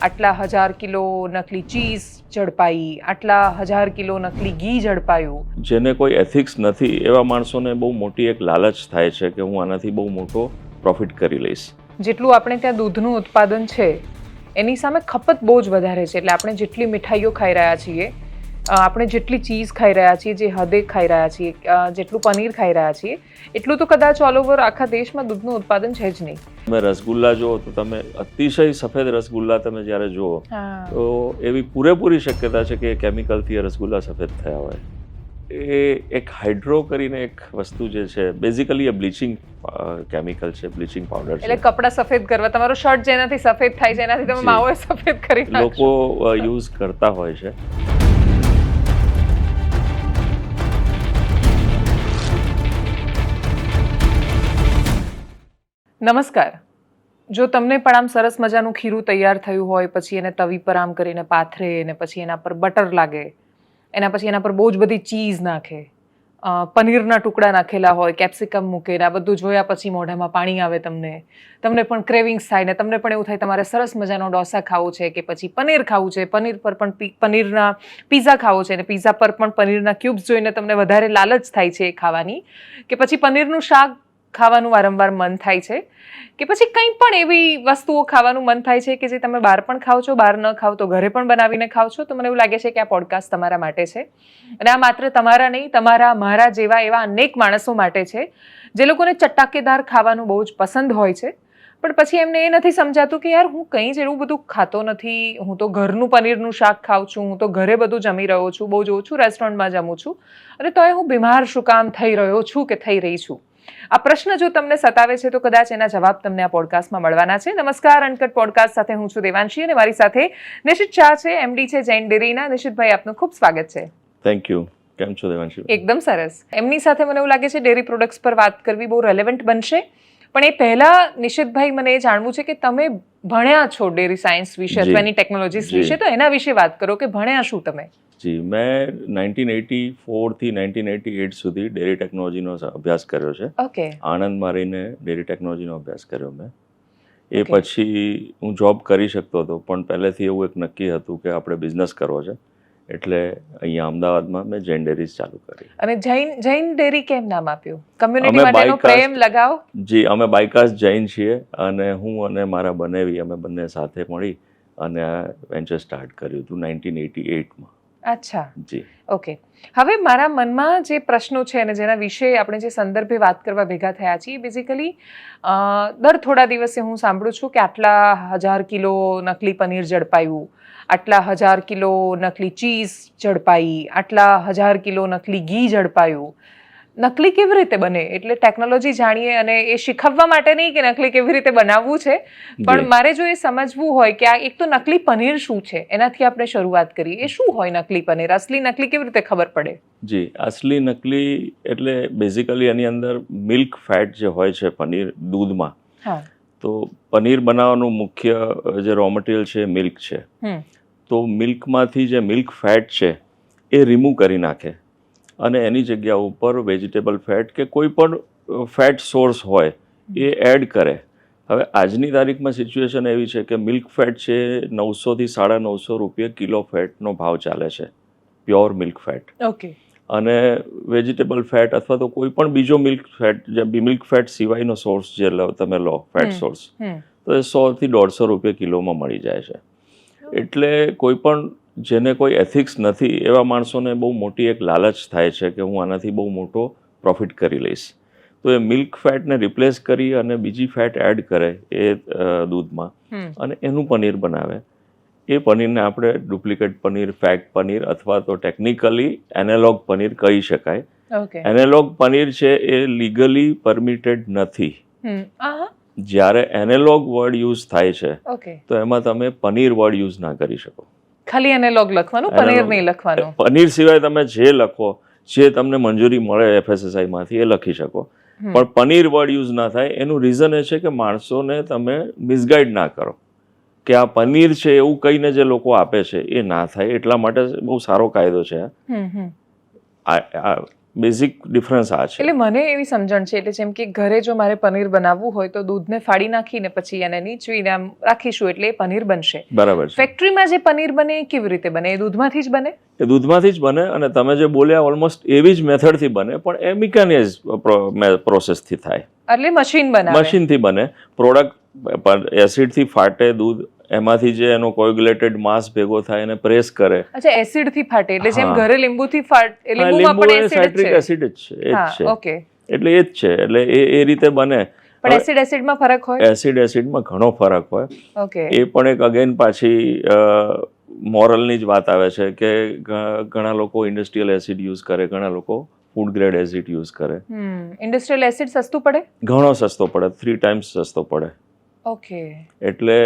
આટલા 1000 કિલો નકલી ચીઝ ઝડપાઈ, આટલા 1000 કિલો નકલી ઘી ઝડપાયું. જેને કોઈ એથિક્સ નથી એવા માણસોને બહુ મોટી એક લાલચ થાય છે કે હું આનાથી બહુ મોટો પ્રોફિટ કરી લઈશ. જેટલું આપણે ત્યાં દૂધનું ઉત્પાદન છે એની સામે ખપત બહુ જ વધારે છે. એટલે આપણે જેટલી મીઠાઈઓ ખાઈ રહ્યા છીએ, આપણે જેટલી ચીઝ ખાઈ રહ્યા છીએ, જે હદે ખાઈ રહ્યા છીએ, જેટલું પનીર ખાઈ રહ્યા છીએ, એટલું તો કદાચ ઓલ ઓવર આખા દેશમાં દૂધનું ઉત્પાદન છે જ નહીં. તમે રસગુલ્લા જુઓ તો તમે અતિશય સફેદ રસગુલ્લા તમે જ્યારે જુઓ તો એવી પૂરેપૂરી શક્યતા છે કે કેમિકલથી એ રસગુલ્લા સફેદ થયા હોય. એ એક હાઇડ્રો કરીને એક વસ્તુ જે છે, બેઝિકલી એ બ્લીચિંગ કેમિકલ છે, બ્લીચિંગ પાવડર છે. એટલે કપડાં સફેદ કરવા, તમારો શર્ટ જેનાથી સફેદ થાય છે એનાથી તમે માવો સફેદ કરી નાખો. લોકો યુઝ કરતા હોય છે. નમસ્કાર. જો તમને પણ આમ સરસ મજાનું ખીરું તૈયાર થયું હોય, પછી એને તવી પર આમ કરીને પાથરે ને પછી એના પર બટર લાગે, એના પછી એના પર બહુ જ બધી ચીઝ નાખે, પનીરના ટુકડા નાખેલા હોય, કેપ્સિકમ મૂકે ને આ બધું જોયા પછી મોઢામાં પાણી આવે, તમને પણ ક્રેવિંગ્સ થાય ને તમને પણ એવું થાય તમારે સરસ મજાનો ડોસા ખાવો છે કે પછી પનીર ખાવું છે, પનીર પર પણ પનીરના પીઝા ખાવો છે ને પીઝા પર પણ પનીરના ક્યુબ્સ જોઈને તમને વધારે લાલચ થાય છે એ ખાવાની, કે પછી પનીરનું શાક ખાવાનું વારંવાર મન થાય છે, કે પછી કંઈ પણ એવી વસ્તુઓ ખાવાનું મન થાય છે કે જે તમે બહાર પણ ખાઓ છો, બહાર ન ખાઓ તો ઘરે પણ બનાવીને ખાઓ છો. તો મને એવું લાગે છે કે આ પોડકાસ્ટ તમારા માટે છે. અને આ માત્ર તમારા નહીં, તમારા મારા જેવા એવા અનેક માણસો માટે છે જે લોકોને ચટાકેદાર ખાવાનું બહુ જ પસંદ હોય છે, પણ પછી એમને એ નથી સમજાતું કે યાર હું કંઈ જ એવું બધું ખાતો નથી, હું તો ઘરનું પનીરનું શાક ખાઉં છું, હું તો ઘરે બધું જમી રહ્યો છું, બહુ જ ઓછું રેસ્ટોરન્ટમાં જમું છું, અને તોય હું બીમાર શું કામ થઈ રહ્યો છું કે થઈ રહી છું. આ પ્રશ્ન જો તમને સતાવે છે તો કદાચ એના જવાબ તમને આ પોડકાસ્ટમાં મળવાના છે. નમસ્કાર, અનકટ પોડકાસ્ટ સાથે હું છું દેવાંશી અને મારી સાથે નિશિત શાહ છે, એમડી છે જૈન ડેરીના. નિશિતભાઈ, આપનું ખૂબ સ્વાગત છે. Thank you. કેમ છો દેવાંશી? એકદમ સરસ. એમની સાથે મને એવું લાગે છે ડેરી પ્રોડક્ટ્સ પર વાત કરવી બહુ રેલેવન્ટ બનશે. પણ એ પહેલા નિશિતભાઈ, મને એ જાણવું છે કે તમે ભણ્યા છો ડેરી સાયન્સ વિશે અથવા એની ટેકનોલોજીસ વિશે, તો એના વિશે વાત કરો કે ભણ્યા શું તમે? જી, મેં 1984 થી 1988 સુધી ડેરી ટેકનોલોજીનો અભ્યાસ કર્યો છે. ઓકે. આણંદમાં રહીને ડેરી ટેકનોલોજીનો અભ્યાસ કર્યો મેં. એ પછી હું જોબ કરી શકતો હતો, પણ પહેલેથી એવું એક નક્કી હતું કે આપણે બિઝનેસ કરવો છે, એટલે અહીંયા અમદાવાદમાં મેં જૈન ડેરીઝ ચાલુ કરી. અને જૈન ડેરી કેમ નામ આપ્યું? કમ્યુનિટી માટેનો પ્રેમ, લગાવ? જી, અમે બાયકાસ્ટ જૈન છીએ અને હું અને મારા બનેવી અમે બંને સાથે મળી અને આ વેન્ચર સ્ટાર્ટ કર્યું હતું 1988માં. અચ્છા, જી. ઓકે. હવે મારા મનમાં જે પ્રશ્નો છે અને જેના વિશે આપણે જે સંદર્ભે વાત કરવા ભેગા થયા છીએ, બેઝિકલી દર થોડા દિવસે હું સાંભળું છું કે આટલા 1000 કિલો નકલી પનીર ઝડપાયું, આટલા 1000 કિલો નકલી ચીઝ ઝડપાઈ, આટલા 1000 કિલો નકલી ઘી ઝડપાયું. નકલી કેવી રીતે બને? એટલે ટેકનોલોજી જાણીએ અને એ શીખવવા માટે નહીં કે નકલી કેવી રીતે બનાવવું છે, પણ મારે જો એ સમજવું હોય કે આ એક તો નકલી પનીર શું છે, એનાથી આપણે શરૂઆત કરીએ. એ શું હોય નકલી પનીર? અસલી નકલી કેવી રીતે ખબર પડે? જી, અસલી નકલી એટલે બેઝિકલી એની અંદર મિલ્ક ફેટ જે હોય છે પનીર દૂધમાં, તો પનીર બનાવવાનું મુખ્ય જે રો મટીરિયલ છે મિલ્ક છે, તો મિલ્કમાંથી જે મિલ્ક ફેટ છે એ રિમૂવ કરી નાખે અને એની જગ્યા ઉપર વેજીટેબલ ફેટ કે કોઈ પણ ફેટ સોર્સ હોય એ એડ કરે. હવે આજની તારીખમાં સિચ્યુએશન એવી છે કે મિલ્ક ફેટ છે 900 થી 950 રૂપિયા કિલો ફેટનો ભાવ ચાલે છે, પ્યોર મિલ્ક ફેટ. ઓકે. અને વેજીટેબલ ફેટ અથવા તો કોઈ પણ બીજો મિલ્ક ફેટ, જે મિલ્ક ફેટ સિવાયનો સોર્સ જે તમે લો, ફેટ સોર્સ, તો એ 100 થી 150 રૂપિયા કિલોમાં મળી જાય છે. એટલે કોઈ પણ જેને કોઈ એથિક્સ નથી એવા માણસોને બહુ મોટી એક લાલચ થાય છે કે હું આનાથી બહુ મોટો પ્રોફિટ કરી લઈશ. તો એ મિલ્ક ફેટને રિપ્લેસ કરી અને બીજી ફેટ એડ કરે એ દૂધમાં અને એનું પનીર બનાવે. એ પનીરને આપણે ડુપ્લિકેટ પનીર, ફેક પનીર અથવા તો ટેકનિકલી એનાલોગ પનીર કહી શકાય. એનાલોગ પનીર છે એ લીગલી પરમિટેડ નથી. જ્યારે એનાલોગ વર્ડ યુઝ થાય છે તો એમાં તમે પનીર વર્ડ યુઝ ના કરી શકો. ખાલી એનાલોગ લખવાનું, પનીર નહીં લખવાનું. પનીર સિવાય તમે જે લખો, જે તમને મંજૂરી મળે FSSAI માંથી એ લખી શકો, પણ પનીર વર્ડ યુઝ ના થાય. એનું રીઝન એ છે કે માણસોને તમે મિસગાઈડ ના કરો કે આ પનીર છે એવું કહીને જે લોકો આપે છે એ ના થાય. એટલા માટે બહુ સારો કાયદો છે. બેઝિક ડિફરન્સ આ છે. એટલે મને એવી સમજણ છે, એટલે જેમ કે ઘરે જો મારે પનીર બનાવવું હોય તો દૂધને ફાડી નાખીને પછી એને નીચવીને આમ રાખીશું એટલે એ પનીર બનશે. બરાબર છે. ફેક્ટરીમાં જે પનીર બને એ કેવી રીતે બને? એ દૂધમાંથી જ બને? એ દૂધમાંથી જ બને, અને તમે જે બોલ્યા ઓલમોસ્ટ એવી જ મેથડથી બને, પણ એ મિકેનાઇઝ પ્રોસેસથી થાય. એટલે મશીન બનાવે? મશીનથી બને. પ્રોડક્ટ એસિડથી ફાટે દૂધ, એમાંથી જે એનો કોગ્યુલેટેડ માસ ભેગો થાય એને પ્રેસ કરે. અચ્છા, એસિડથી ફાટે. એટલે જેમ હા. ઘરે લીંબુથી ફાટે, લીંબુમાં લીંબુ પણ એ એસિડ સાઇટ્રિક જ છે. એસિડ જ છે, એ જ હા, છે. ઓકે. એટલે એ જ છે. એટલે એ રીતે બને. પણ એસિડમાં ફરક હોય? એસિડમાં ઘણો ફરક હોય. ઓકે. એ પણ એક અગેન પાછી મોરલની જ વાત આવે છે કે ઘણા લોકો ઇન્ડસ્ટ્રીયલ એસિડ યુઝ કરે, ઘણા લોકો ફૂડ ગ્રેડ એસિડ યુઝ કરે. ઇન્ડસ્ટ્રીયલ એસિડ સસ્તું પડે? ઘણો સસ્તો પડે, 3 times સસ્તો પડે. ઓકે. એટલે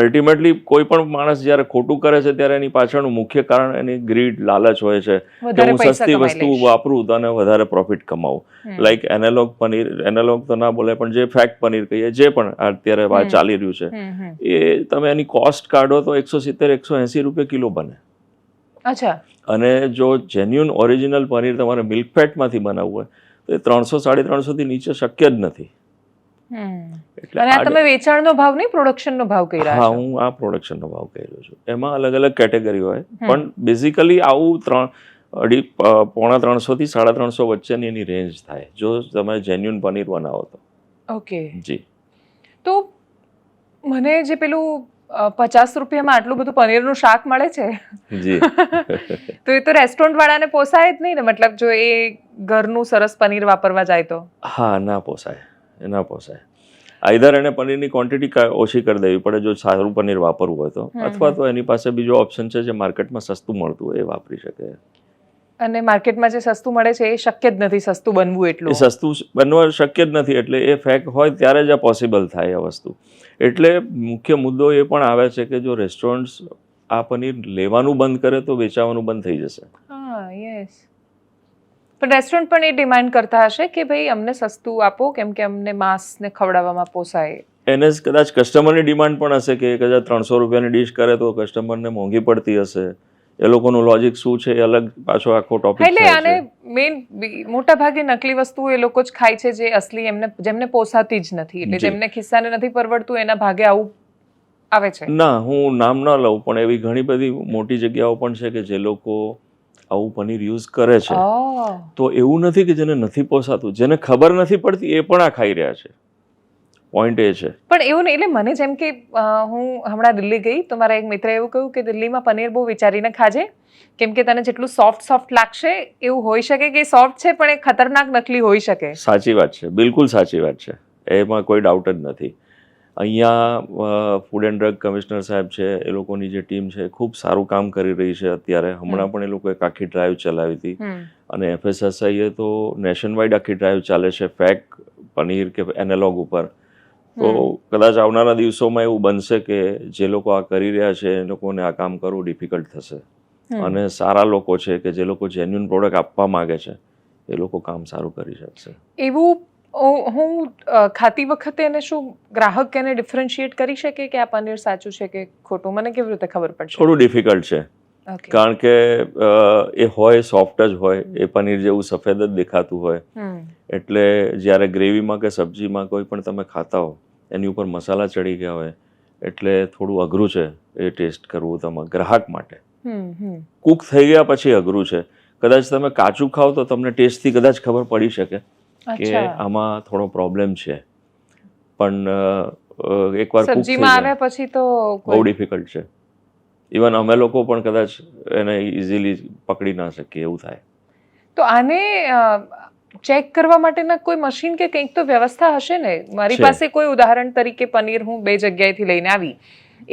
અલ્ટિમેટલી કોઈ પણ માણસ જ્યારે ખોટું કરે છે ત્યારે એની પાછળનું મુખ્ય કારણ એની ગ્રીડ, લાલચ હોય છે કે હું સસ્તી વસ્તુ વાપરું તો અને વધારે પ્રોફિટ કમાવું. લાઈક એનાલોગ પનીર, એનાલોગ તો ના બોલે પણ જે ફેક્ટ પનીર કહીએ, જે પણ અત્યારે વાત ચાલી રહ્યું છે, એ તમે એની કોસ્ટ કાઢો તો 170-180 રૂપિયા કિલો બને. અચ્છા. અને જો જેન્યુન ઓરિજિનલ પનીર તમારે મિલ્ક ફેટમાંથી બનાવવું હોય તો એ 300-350 થી નીચે શક્ય જ નથી. અને આ તમે વેચાણનો ભાવ નહીં, પ્રોડક્શનનો ભાવ કહી રહ્યા છો? હા, હું આ પ્રોડક્શનનો ભાવ કહી રહ્યો છું. એમાં અલગ અલગ કેટેગરી હોય, પણ બેઝિકલી આવું 350 થી 350 વચ્ચેની એની રેન્જ થાય જો તમે જેન્યુન પનીર બનાવો તો. ઓકે જી. તો મને જે પેલું 50 રૂપિયામાં આટલું બધું પનીરનું શાક મળે છે, જી, તો એ તો રેસ્ટોરન્ટ વાળાને પોસાય જ નહીં ને? મતલબ જો એ ઘરનું સરસ પનીર વાપરવા જાય તો? હા, ના પોસાય, ના પોસાય. આઈધર એને પનીરની ક્વોન્ટિટી ઓછી કરી દેવી પડે જો સારું પનીર વાપરવું હોય તો, અથવા તો એની પાસે બીજો ઓપ્શન છે જે માર્કેટમાં સસ્તું મળતું હોય એ વાપરી શકે. અને માર્કેટમાં જે સસ્તું મળે છે એ શક્ય જ નથી સસ્તું બનવું એટલું? એ સસ્તું બનવા શક્ય જ નથી, એટલે એ ફેક હોય ત્યારે જ આ પોસિબલ થાય આ વસ્તુ. એટલે મુખ્ય મુદ્દો એ પણ આવે છે કે જો રેસ્ટોરન્ટ્સ આ પનીર લેવાનું બંધ કરે તો વેચાવાનું બંધ થઈ જશે. હા, યસ. પણ રેસ્ટોરન્ટ પણ એ ડિમાન્ડ કરતા હશે કે ભાઈ અમને સસ્તું આપો કેમ કે અમને માંસને ખવડાવવામાં પોસાય. એને જ કદાચ કસ્ટમરની ડિમાન્ડ પણ હશે કે કદાચ 300 રૂપિયાની ડીશ કરે તો કસ્ટમરને મોંઘી પડતી હશે. એ લોકોનું લોજિક શું છે એ અલગ પાછો આખો ટોપિક એટલે આને મેઇન મોટા ભાગે નકલી વસ્તુ એ લોકો જ ખાય છે જે અસલી જેમને પોસાતી જ નથી, એટલે જેમને ખિસ્સાને નથી પરવડતું એના ભાગે આવું આવે છે. ના, હું નામ ન લઉં પણ એવી ઘણી બધી મોટી જગ્યાઓ પણ છે કે જે લોકો આવું પનીર યુઝ કરે છે. તો એવું નથી કે જેને નથી પોસાતું, જેને ખબર નથી પડતી એ પણ આ ખાઈ રહ્યા છે. પોઈન્ટ એ છે. પણ એવું નહીં, એટલે મને જેમ કે હું હમણાં દિલ્હી ગઈ તો મારા એક મિત્રે એવું કહ્યું કે દિલ્હીમાં પનીર બહુ વિચારીને ખાજે કેમ કે તને જેટલું સોફ્ટ લાગશે એવું હોઈ શકે કે સોફ્ટ છે પણ એ ખતરનાક નકલી હોઈ શકે. સાચી વાત છે, બિલકુલ સાચી વાત છે, એમાં કોઈ ડાઉટ જ નથી. અહીંયા ફૂડ એન્ડ ડ્રગ કમિશનર સાહેબ છે, એ લોકોની જે ટીમ છે ખૂબ સારું કામ કરી રહી છે અત્યારે. હમણાં પણ એ લોકોએ એક આખી ડ્રાઈવ ચલાવી હતી, અને FSSAI એ તો નેશન વાઇડ આખી ડ્રાઈવ ચાલે છે ફેક પનીર કે એનાલોગ ઉપર. તો કદાચ આવનારા દિવસોમાં એવું બનશે કે જે લોકો આ કરી રહ્યા છે એ લોકોને આ કામ કરવું ડિફિકલ્ટ થશે, અને સારા લોકો છે કે જે લોકો જેન્યુન પ્રોડક્ટ આપવા માંગે છે એ લોકો કામ સારું કરી શકશે. એવું હું ખાતી વખતે એને શું ગ્રાહક એને ડિફરન્શિએટ કરી શકે કે આ પનીર સાચું છે કે ખોટું? મને કેવી રીતે ખબર પડશે? થોડું ડિફિકલ્ટ છે, કારણ કે એ હોય સોફ્ટ જ હોય, એ પનીર જેવું સફેદ જ દેખાતું હોય. એટલે જ્યારે ગ્રેવીમાં કે સબ્જીમાં કોઈ પણ તમે ખાતા હો એની ઉપર મસાલા ચડી ગયા હોય એટલે થોડું અઘરું છે એ ટેસ્ટ કરવું તમારા ગ્રાહક માટે. કુક થઈ ગયા પછી અઘરું છે. કદાચ તમે કાચું ખાવ તો તમને ટેસ્ટથી કદાચ ખબર પડી શકે કે આમાં થોડો પ્રોબ્લેમ છે, પણ એકવાર કુક થઈ જાય પછી તો બહુ ડિફિકલ્ટ છે. ઇવન અમે લોકો પણ કદાચ એને ઇઝીલી પકડી ના શકીએ એવું થાય. તો આને ચેક કરવા માટેના કોઈ મશીન કે કંઈક તો વ્યવસ્થા હશે ને? મારી પાસે કોઈ ઉદાહરણ તરીકે પનીર હું 2 જગ્યાએથી લઈને આવી,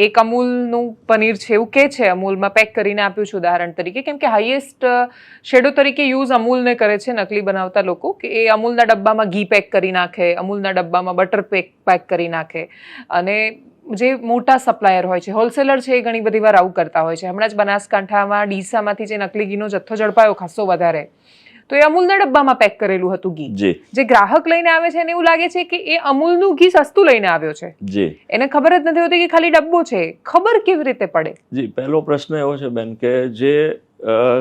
એક અમૂલનું પનીર છે એવું કે છે, અમૂલમાં પેક કરીને આપ્યું છે ઉદાહરણ તરીકે, કેમ કે હાઈએસ્ટ શેડો તરીકે યુઝ અમૂલને કરે છે નકલી બનાવતા લોકો, કે એ અમૂલના ડબ્બામાં ઘી પેક કરી નાખે, અમૂલના ડબ્બામાં બટર પેક કરી નાખે, અને જે મોટા સપ્લાયર હોય છે, હોલસેલર છે, એ ઘણી બધી વાર આવું કરતા હોય છે. હમણાં જ બનાસકાંઠામાં ડીસામાંથી જે નકલી ઘીનો જથ્થો ઝડપાયો ખાસો વધારે, તો એ અમૂલના ડબ્બામાં પેક કરેલું હતું ઘી. જે ગ્રાહક લઈને આવે છે એને એવું લાગે છે કે એ અમૂલનું ઘી સસ્તું લઈને આવ્યો છે, એને ખબર જ નથી હોતી કે ખાલી ડબ્બો છે. ખબર કેવી રીતે પડે? જી, પહેલો પ્રશ્ન એવો છે બેન કે જે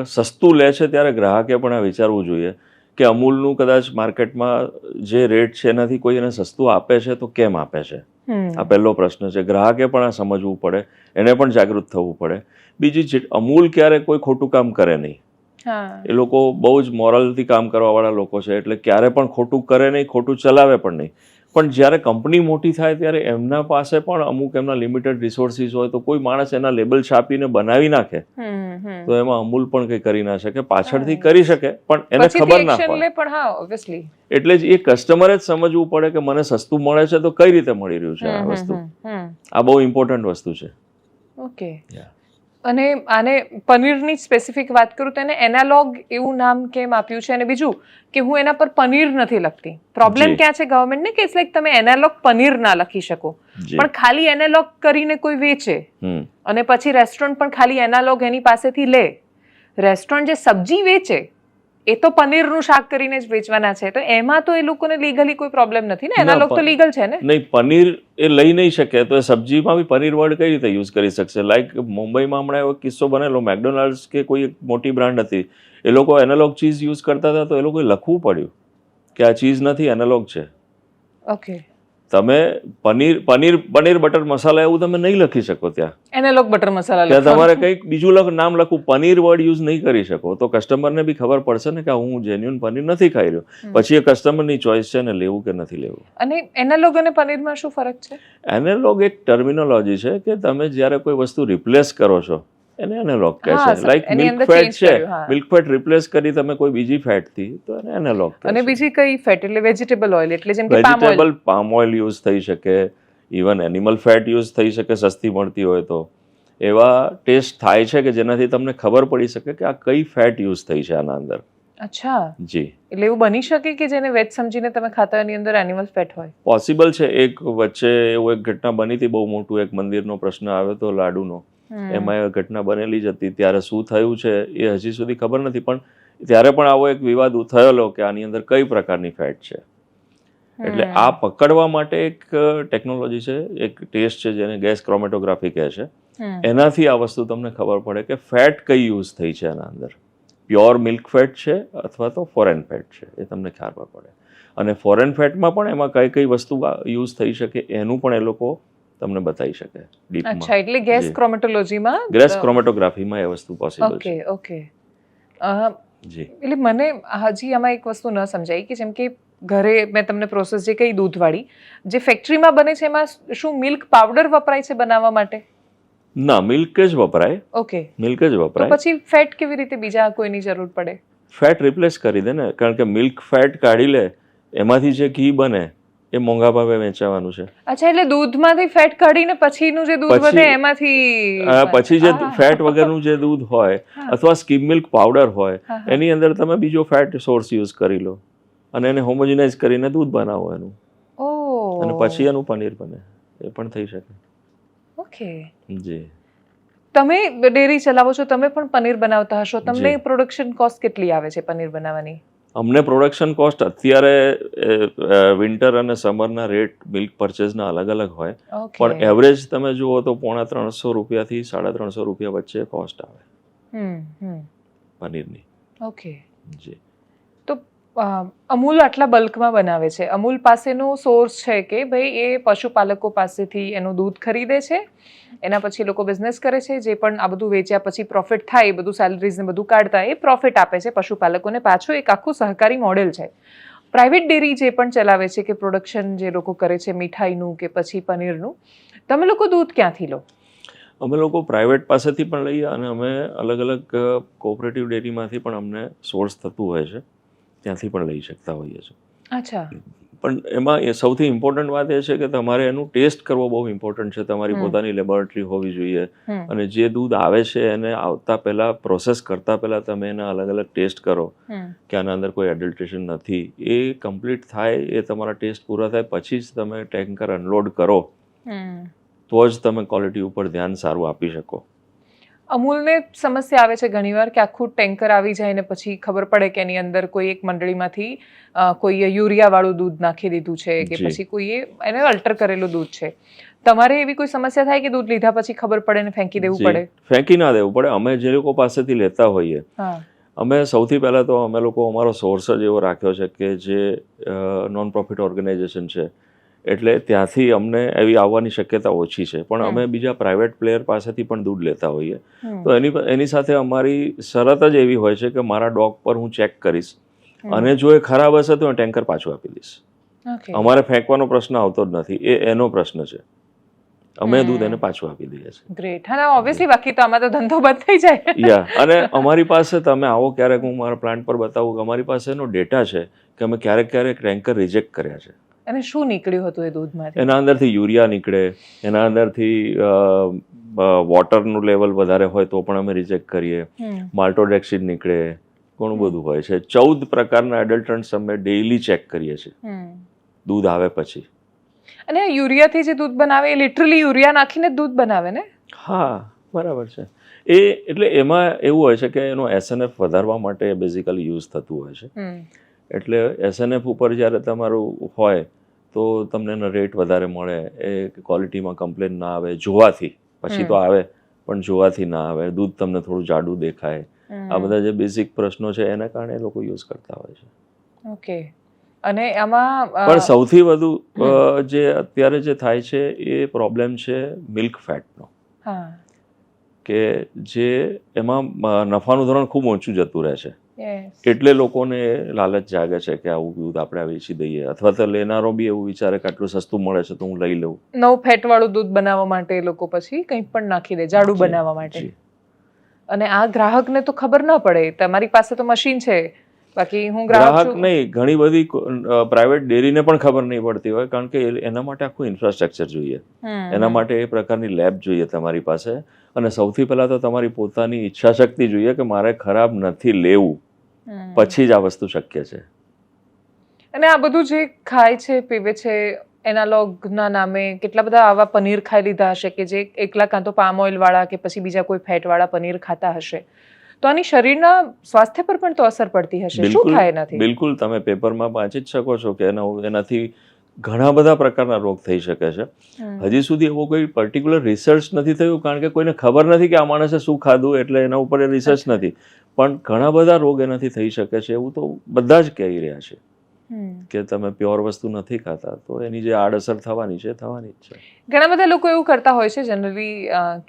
સસ્તું લે છે ત્યારે ગ્રાહકે પણ આ વિચારવું જોઈએ કે અમૂલનું કદાચ માર્કેટમાં જે રેટ છે એનાથી કોઈ એને સસ્તું આપે છે તો કેમ આપે છે, આ પહેલો પ્રશ્ન છે. ગ્રાહકે પણ આ સમજવું પડે, એને પણ જાગૃત થવું પડે. બીજી, અમૂલ ક્યારે કોઈ ખોટું કામ કરે નહીં. એ લોકો બહુ જ મોરલથી કામ કરવાવાળા લોકો છે, એટલે ક્યારે પણ ખોટું કરે નહીં, ખોટું ચલાવે પણ નહીં. પણ જ્યારે કંપની મોટી થાય ત્યારે એમના પાસે પણ અમુક એમના લિમિટેડ રિસોર્સિસ હોય, તો કોઈ માણસ એના લેબલ છાપીને બનાવી નાખે તો એમાં અમૂલ પણ કંઈ કરી ના શકે. પાછળથી કરી શકે પણ એને ખબર ના પડે. એટલે જ એ કસ્ટમરે જ સમજવું પડે કે મને સસ્તું મળે છે તો કઈ રીતે મળી રહ્યું છે આ વસ્તુ. આ બહુ ઇમ્પોર્ટન્ટ વસ્તુ છે. ઓકે. અને આને પનીરની સ્પેસિફિક વાત કરું તો એને એનાલોગ એવું નામ કેમ આપ્યું છે? અને બીજું કે હું એના પર પનીર નથી લખતી. પ્રોબ્લેમ ક્યાં છે ગવર્મેન્ટને કે લાઈક તમે એનાલોગ પનીર ના લખી શકો, પણ ખાલી એનાલોગ કરીને કોઈ વેચે અને પછી રેસ્ટોરન્ટ પણ ખાલી એનાલોગ એની પાસેથી લે. રેસ્ટોરન્ટ જે સબ્જી વેચે એ તો પનીરનું શાક કરીને જ વેચવાના છે, તો એમાં તો એ લોકોને લીગલી કોઈ પ્રોબ્લેમ નથી ને? એનાલોગ તો લીગલ છે ને? નહીં, પનીર એ લઈ નહીં શકે તો એ સબ્જીમાં બી પનીર વર્ડ કઈ રીતે યુઝ કરી શકશે? લાઈક મુંબઈમાં હમણાં એવો કિસ્સો બનેલો, મેકડોનાલ્ડ્સ કે કોઈ એક મોટી બ્રાન્ડ હતી, એ લોકો એનાલોગ ચીઝ યુઝ કરતા હતા તો એ લોકોએ લખવું પડ્યું કે આ ચીઝ નથી, એનાલોગ છે. ઓકે. તમે પનીર બટર મસાલા એવું તમે નહીં લખી શકો ત્યાં. એનાલોગ બટર મસાલા ત્યાં તમારે કંઈક બીજું નામ લખવું, પનીર વર્ડ યુઝ નહીં કરી શકો. તો કસ્ટમરને બી ખબર પડશે ને કે હું જેન્યુઅન પનીર નથી ખાઈ રહ્યો. પછી એ કસ્ટમરની ચોઇસ છે ને લેવું કે નથી લેવું. અને એનાલોગ અને પનીરમાં શું ફરક છે? એનાલોગ એક ટર્મિનોલોજી છે કે તમે જ્યારે કોઈ વસ્તુ રિપ્લેસ કરો છો એને એનાલોગ કહે છે. લાઈક મિલ્ક ફેટ છે, મિલ્ક ફેટ રિપ્લેસ કરી તમે કોઈ બીજી ફેટ થી તો એને એનાલોગ કહે છે. અને બીજી કઈ ફેટ? એટલે વેજીટેબલ ઓઇલ, એટલે જેમ કે વેજીટેબલ પામ ઓઇલ યુઝ થઈ શકે, ઇવન એનિમલ ફેટ યુઝ થઈ શકે સસ્તી મળતી હોય તો. એવા ટેસ્ટ થાય છે કે જેનાથી તમને ખબર પડી શકે કે આ કઈ ફેટ યુઝ થઈ છે આના અંદર. અચ્છા જી. એટલે એવું બની શકે કે જેને વેજ સમજીને તમે ખાતા એની અંદર એનિમલ ફેટ હોય? પોસિબલ છે. એક વચ્ચે એવું એક ઘટના બની હતી, બહુ મોટું એક મંદિરનો પ્રશ્ન આવ્યો હતો લાડુનો. એમાં એ ઘટના બનેલી જ હતી. ત્યારે શું થયું છે એ હજી સુધી ખબર નથી, પણ ત્યારે પણ આવો એક વિવાદ થયેલો કે આની અંદર કઈ પ્રકારની ફેટ છે. એટલે આ પકડવા માટે એક ટેકનોલોજી છે, એક ટેસ્ટ છે જેને ગેસ ક્રોમેટોગ્રાફી કહે છે. એનાથી આ વસ્તુ તમને ખબર પડે કે ફેટ કઈ યુઝ થઈ છે આના અંદર. પ્યોર મિલ્ક ફેટ છે અથવા તો ફોરેન ફેટ છે, એ તમને ખ્યાલ પડે. અને ફોરેન ફેટમાં પણ એમાં કઈ કઈ વસ્તુ યુઝ થઈ શકે એનું પણ એ લોકો તમને બતાવી શકે ડીપમાં. અચ્છા, એટલે ગેસ ક્રોમેટોલોજીમાં, ગેસ ક્રોમેટોગ્રાફીમાં એ વસ્તુ પોસિબલ છે. ઓકે. જી. એટલે મને હજી આમાં એક વસ્તુ ન સમજાય કે જેમ કે ઘરે મેં તમને પ્રોસેસ જે કઈ દૂધવાળી જે ફેક્ટરીમાં બને છે એમાં શું મિલ્ક પાવડર વપરાય છે બનાવવા માટે? ના, મિલ્ક જ વપરાય. ઓકે, મિલ્ક જ વપરાય. તો પછી ફેટ કેવી રીતે બીજા કોઈની જરૂર પડે? ફેટ રિપ્લેસ કરી દે ને, કારણ કે મિલ્ક ફેટ કાઢી લે, એમાંથી જે ઘી બને એ મોંઘા ભાવે વેચાવાનું છે. અચ્છા, એટલે દૂધમાંથી ફેટ કાઢીને પછીનું જે દૂધ વધે એમાંથી પછી જે ફેટ વગરનું જે દૂધ હોય અથવા સ્કીમ મિલ્ક પાવડર હોય એની અંદર તમે બીજો ફેટ સોર્સ યુઝ કરી લો અને એને હોમોજીનાઇઝ કરીને દૂધ બનાવો એનું, અને પછી એનું પનીર બને. એ પણ થઈ શકે. ઓકે. જી. તમે ડેરી ચલાવો છો, તમે પણ પનીર બનાવતા હશો, તમને પ્રોડક્શન કોસ્ટ કેટલી આવે છે પનીર બનાવવાની? અમને પ્રોડક્શન કોસ્ટ અત્યારે વિન્ટર અને સમરના રેટ મિલ્ક પરચેઝના અલગ અલગ હોય, પણ એવરેજ તમે જુઓ તો ₹350 થી ₹350 વચ્ચે કોસ્ટ આવે પનીરની. ઓકે. જી. તો અમૂલ આટલા બલ્કમાં બનાવે છે, અમૂલ પાસેનો સોર્સ છે કે ભાઈ એ પશુપાલકો પાસેથી એનું દૂધ ખરીદે છે, એના પછી લોકો બિઝનેસ કરે છે, જે પણ આ બધું વેચ્યા પછી પ્રોફિટ થાય, બધું સેલરીઝ ને બધું કાઢતા એ પ્રોફિટ આપે છે પશુપાલકોને. પાછું એક આખું સહકારી મોડેલ છે. પ્રાઇવેટ ડેરી જે પણ ચલાવે છે કે પ્રોડક્શન જે લોકો કરે છે મીઠાઈનું કે પછી પનીરનું, તમે લોકો દૂધ ક્યાંથી લો? અમે લોકો પ્રાઇવેટ પાસેથી પણ લઈએ અને અમે અલગ અલગ કોઓપરેટિવ ડેરીમાંથી પણ અમને સોર્સ થતું હોય છે, ત્યાંથી પણ લઈ શકતા હોઈએ છીએ. અચ્છા. પણ એમાં એ સૌથી ઇમ્પોર્ટન્ટ વાત એ છે કે તમારે એનું ટેસ્ટ કરવો બહુ ઇમ્પોર્ટન્ટ છે. તમારી પોતાની લેબોરેટરી હોવી જોઈએ અને જે દૂધ આવે છે એને આવતા પહેલા, પ્રોસેસ કરતા પહેલા તમે એના અલગ અલગ ટેસ્ટ કરો કે આના અંદર કોઈ એડલ્ટ્રેશન નથી. એ કમ્પ્લીટ થાય, એ તમારા ટેસ્ટ પૂરા થાય પછી જ તમે ટેન્કર અનલોડ કરો, તો જ તમે ક્વોલિટી ઉપર ધ્યાન સારું આપી શકો. અમૂલને સમસ્યા આવે છે ઘણીવાર કે આખું ટેન્કર આવી જાય ને પછી ખબર પડે કે એની અંદર કોઈ એક મંડળીમાંથી કોઈએ યુરિયાવાળું દૂધ નાખી દીધું છે કે પછી કોઈએ એને અલ્ટર કરેલું દૂધ છે. તમારે એવી કોઈ સમસ્યા થાય કે દૂધ લીધા પછી ખબર પડે ને ફેંકી દેવું પડે? ફેંકી ના દેવું પડે. અમે જે લોકો પાસેથી લેતા હોઈએ, અમે સૌથી પહેલાં તો અમે લોકો અમારો સોર્સ જ એવો રાખ્યો છે કે જે નોન પ્રોફિટ ઓર્ગેનાઇઝેશન છે, એટલે ત્યાંથી અમને એવી આવવાની શક્યતા ઓછી છે. પણ અમે બીજા પ્રાઇવેટ પ્લેયર પાસેથી પણ દૂધ લેતા હોઈએ, તો એની સાથે અમારી શરત જ એવી હોય છે કે મારા ડોગ પર હું ચેક કરીશ, અને જો એ ખરાબ હશે તો હું ટેન્કર પાછું આપી દઈશ. અમારે ફેંકવાનો પ્રશ્ન આવતો જ નથી, એનો પ્રશ્ન છે. અમે દૂધ એને પાછું આપી દઈએ છીએ. ગ્રેટ. હા, ઓબ્વિયસલી, બાકી તો આમાં તો ધંધો બંધ થઈ જાય. યા, અને અમારી પાસે તમે આવો ક્યારેક, હું મારા પ્લાન્ટ પર બતાવું કે અમારી પાસે એનો ડેટા છે કે અમે ક્યારેક ટેન્કર રિજેક્ટ કર્યા છે. અને શું નીકળ્યું હતું એ દૂધમાંથી? એના અંદરથી યુરિયા નીકળે, એના અંદરથી વોટરનું લેવલ વધારે હોય તો પણ અમે રિજેક્ટ કરીએ, માલ્ટોડેક્સિન નીકળે, ઘણું બધું હોય છે. 14 પ્રકારના એડલ્ટરન્ટ્સ અમે ડેઇલી ચેક કરીએ છીએ દૂધ આવે પછી. અને યુરિયાથી જે દૂધ બનાવે એ લિટરલી યુરિયા નાખીને દૂધ બનાવે ને? હા, બરાબર છે. એટલે એમાં એવું હોય છે કે એનો SNF વધારવા માટે બેઝિકલી યુઝ થતું હોય છે. એટલે SNF ઉપર જ્યારે તમારું હોય તો તમને એનો રેટ વધારે મળે, એ ક્વોલિટીમાં કમ્પ્લેન ના આવે જોવાથી. પછી તો આવે પણ જોવાથી ના આવે, દૂધ તમને થોડું જાડું દેખાય, આ બધા જે બેઝિક પ્રશ્નો છે એના કારણે લોકો યુઝ કરતા હોય છે. ઓકે. અને આમાં પણ સૌથી વધુ જે અત્યારે જે થાય છે એ પ્રોબ્લેમ છે મિલ્ક ફેટનો, કે જે એમાં નફાનું ધોરણ ખૂબ ઊંચું જતું રહે છે. એટલે લોકોને લાલચ જાગે છે કે આવું દૂધ આપણે વેચી દઈએ, અથવા તો લેનારો બી એવું વિચારે કે આટલું સસ્તું મળે છે તો હું લઈ લઉં. નવ ફેટ વાળું દૂધ બનાવવા માટે એ લોકો પછી કંઈ પણ નાખી દે જાડું બનાવવા માટે. અને આ ગ્રાહકને તો ખબર ન પડે. તમારી પાસે તો મશીન છે, બાકી હું ગ્રાહક નહીં, ઘણી બધી પ્રાઇવેટ ડેરીને પણ ખબર નહીં પડતી હોય, કારણ કે એના માટે આખું ઇન્ફ્રાસ્ટ્રક્ચર જોઈએ, એના માટે એ પ્રકારની લેબ જોઈએ તમારી પાસે, અને સૌથી પહેલા તો તમારી પોતાની ઈચ્છા શક્તિ જોઈએ કે મારે ખરાબ નથી લેવું, પછી જ આ વસ્તુ શક્ય છે. અને આ બધું જે ખાય છે પીવે છે એનાલોગના નામે કેટલા બધા આવા પનીર ખાઈ લીધા હશે કે જે એકલા કાં તો પામ ઓઇલ વાળા કે પછી બીજા કોઈ ફેટ વાળા પનીર ખાતા હશે, તો આની શરીરના સ્વાસ્થ્ય પર પણ તો અસર પડતી હશે. શું થાય એનાથી? બિલકુલ, તમે પેપરમાં વાંચી જ શકો છો કે એનાથી ઘણા બધા પ્રકારના રોગ થઈ શકે છે. હજી સુધી એવો કોઈ પર્ટિક્યુલર રિસર્ચ નથી થયું, કારણ કે કોઈને ખબર નથી કે આ માણસે શું ખાધું, એટલે એના ઉપર રિસર્ચ નથી. પણ ઘણા બધા રોગ એનાથી થઈ શકે છે, એવું તો બધા જ કહી રહ્યા છે કે તમે પ્યોર વસ્તુ નથી ખાતા તો એની જે આડઅસર થવાની છે થવાની જ છે. ઘણા બધા લોકો એવું કરતા હોય છે જનરલી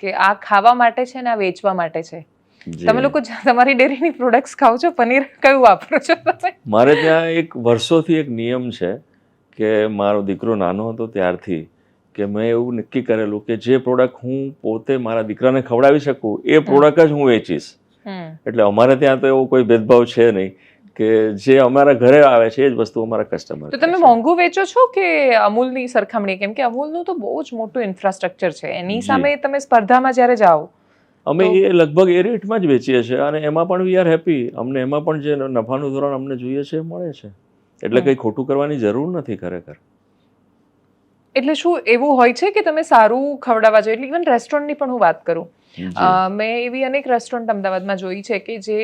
કે આ ખાવા માટે છે ને આ વેચવા માટે છે. તમે લોકો તમારી ડેરીની પ્રોડક્ટ્સ ખાઓ છો, પનીર કયું વાપરો છો તમે? મારે ત્યાં એક વર્ષોથી એક નિયમ છે કે મારો દીકરો નાનો હતો ત્યારથી કે મેં એવું નક્કી કરેલું કે જે પ્રોડક્ટ હું પોતે મારા દીકરાને ખવડાવી શકું એ પ્રોડક્ટ જ હું વેચીશ. એટલે અમારે ત્યાં તો એવો કોઈ ભેદભાવ છે નહીં, કે જે અમારા ઘરે આવે છે એ જ વસ્તુ અમારા કસ્ટમર. તો તમે મોંઘું વેચો છો કે અમૂલની સરખામણી? કેમ કે અમૂલનું તો બહુ જ મોટું ઇન્ફ્રાસ્ટ્રક્ચર છે, એની સામે તમે સ્પર્ધામાં જ્યારે જાઓ અમે એ લગભગ એ રેટમાં જ વેચીએ છીએ, અને એમાં પણ વી આર હેપી. અમને એમાં પણ જે નફાનું ધોરણ અમને જોઈએ છે એ મળે છે, એટલે કંઈ ખોટું કરવાની જરૂર નથી ખરેખર. એટલે શું એવું હોય છે કે તમે સારું ખવડાવવા જોઈએ? ઇવન રેસ્ટોરન્ટની પણ હું વાત કરું, મેં એવી અનેક રેસ્ટોરન્ટ અમદાવાદમાં જોઈ છે કે જે